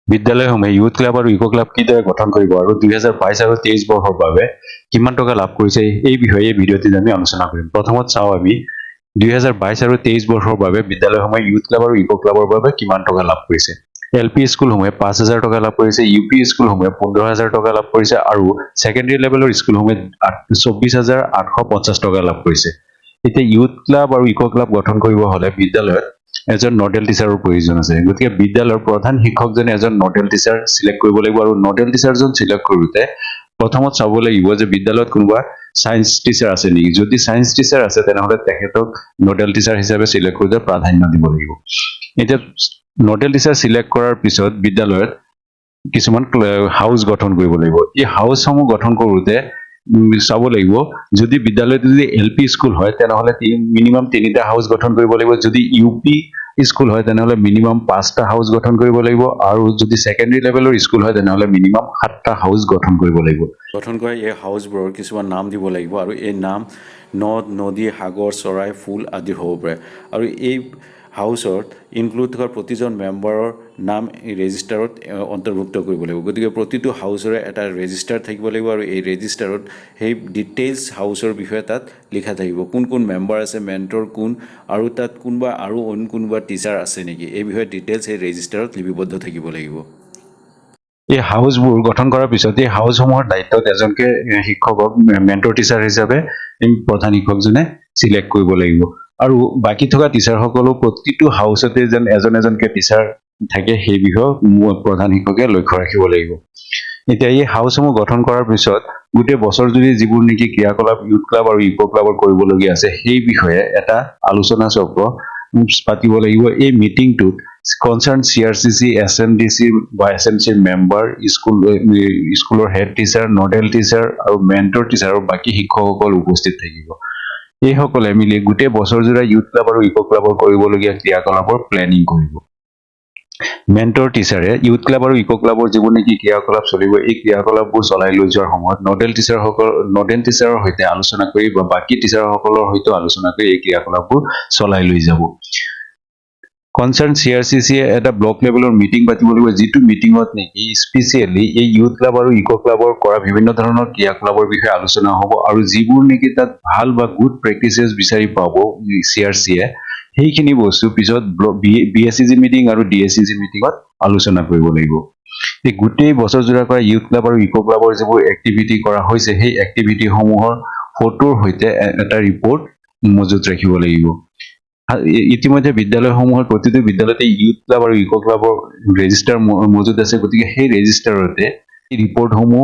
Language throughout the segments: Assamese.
বিদ্যালয়সমূহে ইউথ ক্লাব আৰু ইকো ক্লাব কিদৰে গঠন কৰিব আৰু 2022 আৰু 23 বৰ্ষৰ বাবে কিমান টকা লাভ কৰিছে এই বিষয়ে এই ভিডিঅ'টিত আমি আলোচনা কৰিম। প্ৰথমত চাওঁ আমি 2022 আৰু 23 বৰ্ষৰ বাবে বিদ্যালয়সমূহে ইউথ ক্লাব আৰু ইকো ক্লাবৰ বাবে কিমান টকা লাভ কৰিছে। এলপি স্কুলসমূহে 5,000 টকা লাভ কৰিছে, ইউপি স্কুলসমূহে 15,000 টকা লাভ কৰিছে আৰু ছেকেণ্ডাৰী লেভেলৰ স্কুলসমূহে 24,850 টকা লাভ কৰিছে। এতিয়া ইউথ ক্লাব আৰু ইকো ক্লাব গঠন কৰিব হলে বিদ্যালয়ত এজন নডেল টিচাৰৰ প্ৰয়োজন আছে। গতিকে বিদ্যালয়ৰ প্ৰধান শিক্ষকজনে এজন নডেল টিচাৰ সিলেক্ট কৰিব লাগিব আৰু নডেল টিচাৰজন সিলেক্ট কৰোঁতে প্ৰথমত চাব লাগিব যে বিদ্যালয়ত কোনোবা সায়েন্স টিচাৰ আছে নেকি। যদি সায়েন্স টিচাৰ আছে তেনেহলে তেখেতক নডেল টিচাৰ হিচাপে সিলেক্ট কৰোঁতে প্ৰাধান্য দিব লাগিব। এতিয়া নডেল টিচাৰ সিলেক্ট কৰাৰ পিছত বিদ্যালয়ত কিছুমান হাউস গঠন কৰিব লাগিব। এই হাউসসমূহ গঠন কৰোঁতে চাব লাগিব যদি বিদ্যালয়ত যদি এলপি স্কুল হয় তেনেহলে মিনিমাম 3টা হাউস গঠন কৰিব লাগিব, যদি ইউপি স্কুল হয় তেনেহলে মিনিমাম 5টা হাউস গঠন কৰিব লাগিব আৰু যদি ছেকেণ্ডাৰী লেভেলৰ স্কুল হয় তেনেহলে মিনিমাম 7টা হাউস গঠন কৰিব লাগিব। গঠন কৰা এই হাউসবোৰৰ কিছুমান নাম দিব লাগিব আৰু এই নাম নদ, নদী, সাগৰ, চৰাই, ফুল আদি হ'ব পাৰে আৰু এই হাউসত ইনক্লুড থকা প্ৰতিজন মেম্বাৰৰ নাম ৰেজিষ্টাৰত অন্তৰ্ভুক্ত কৰিব লাগিব। গতিকে প্ৰতিটো হাউসৰে এটা ৰেজিষ্টাৰ থাকিব লাগিব আৰু এই ৰেজিষ্টাৰত সেই ডিটেইলছ হাউসৰ বিষয়ে তাত লিখা থাকিব, কোন কোন মেম্বাৰ আছে, মেণ্টৰ কোন আৰু তাত কোনোবা টিচাৰ আছে নেকি, এই বিষয়ে ডিটেইলছ এই ৰেজিষ্টাৰত লিপিবদ্ধ থাকিব লাগিব। এই হাউসবোৰ গঠন কৰাৰ পিছত এই হাউসসমূহৰ দায়িত্বত এজনকে শিক্ষকক মেণ্টৰ টিচাৰ হিচাপে প্ৰধান শিক্ষকজনে সিলেক্ট কৰিব লাগিব আৰু বাকি থকা টিচাৰসকলো প্ৰতিটো হাউসতে যেন এজনকে টিচাৰ থাকে সেই বিষয়ে প্ৰধান শিক্ষকে লক্ষ্য ৰাখিব লাগিব। এতিয়া এই হাউসসমূহ গঠন কৰাৰ পিছত গোটেই বছৰ জুৰি যিবোৰ নেকি ক্ৰিয়াকলাপ ইউথ ক্লাব আৰু ইকো ক্লাবৰ কৰিবলগীয়া আছে সেই বিষয়ে এটা আলোচনা চক্ৰ পাতিব লাগিব। এই মিটিংটোত কনচাৰ্ন চিআৰচিচি, এছএমডিচি বা এছএমচিৰ মেম্বাৰ, স্কুলৰ হেড টিচাৰ, নডেল টিচাৰ আৰু মেণ্টৰ টিচাৰ আৰু বাকী শিক্ষকসকল উপস্থিত থাকিব। এইসকলে মিলি গোটেই বছৰজোৰা ইউথ ক্লাব আৰু ইকো ক্লাবৰ কৰিবলগীয়া ক্ৰিয়াকলাপৰ প্লেনিং কৰিব। মেণ্টৰ টিচাৰে ইউথ ক্লাব আৰু ইকো ক্লাবৰ যিবোৰ নেকি ক্ৰিয়াকলাপ চলিব এই ক্ৰিয়াকলাপবোৰ চলাই লৈ যোৱাৰ সময়ত নডেল টিচাৰৰ সৈতে আলোচনা কৰি বা বাকী টিচাৰসকলৰ সৈতে আলোচনা কৰি এই ক্ৰিয়াকলাপবোৰ চলাই লৈ যাব। কনচাৰ্ন চিআৰচিচিয়ে এটা ব্লক লেভেলৰ মিটিং পাতিব লাগিব, যিটো মিটিঙত নেকি স্পেচিয়েলি এই ইউথ ক্লাব আৰু ইকো ক্লাবৰ কৰা বিভিন্ন ধৰণৰ ক্ৰিয়াকলাপৰ বিষয়ে আলোচনা হ'ব আৰু যিবোৰ নেকি তাত ভাল বা গুড প্ৰেক্টিচেছ বিচাৰি পাব চিআৰচিয়ে সেইখিনি বস্তু পিছত বিএছচিজি মিটিং আৰু ডিএছচিজি মিটিঙত আলোচনা কৰিব লাগিব। এই গোটেই বছৰজোৰা কৰা ইউথ ক্লাব আৰু ইকো ক্লাবৰ যিবোৰ এক্টিভিটি কৰা হৈছে সেই এক্টিভিটিসমূহৰ ফটোৰ সৈতে এটা ৰিপৰ্ট মজুত ৰাখিব লাগিব। ইতিমধ্যে বিদ্যালয়সমূহৰ প্ৰতিটো বিদ্যালয়তে ইউথ ক্লাব আৰু ইকো ক্লাবৰ ৰেজিষ্টাৰ মজুত আছে। গতিকে সেই ৰেজিষ্টাৰতে এই ৰিপৰ্টসমূহ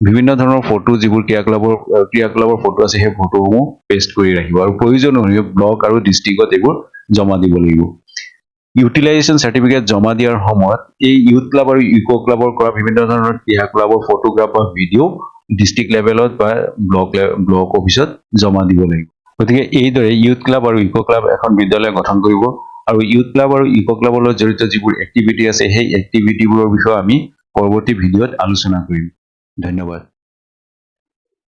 বিভিন্ন ধৰণৰ ফটো যিবোৰ ক্ৰিয়াকলাপৰ ফটো আছে সেই ফটোসমূহ পেষ্ট কৰি ৰাখিব আৰু প্ৰয়োজন অনুসৰি ব্লক আৰু ডিষ্ট্ৰিক্টত এইবোৰ জমা দিব লাগিব। ইউটিলাইজেশ্যন চাৰ্টিফিকেট জমা দিয়াৰ সময়ত এই ইউথ ক্লাব আৰু ইকো ক্লাবৰ কৰা বিভিন্ন ধৰণৰ ক্ৰিয়াকলাপৰ ফটোগ্ৰাফ বা ভিডিঅ' ডিষ্ট্ৰিক্ট লেভেলত বা ব্লক অফিচত জমা দিব লাগিব। গতিকে এইদৰে ইউথ ক্লাব আৰু ইকো ক্লাব এখন বিদ্যালয় গঠন কৰিব আৰু ইউথ ক্লাব আৰু ইকো ক্লাবৰ লগত জড়িত যিবোৰ এক্টিভিটি আছে সেই এক্টিভিটিবোৰৰ বিষয়ে আমি পৰৱৰ্তী ভিডিঅ'ত আলোচনা কৰিম। ধন্যবাদ।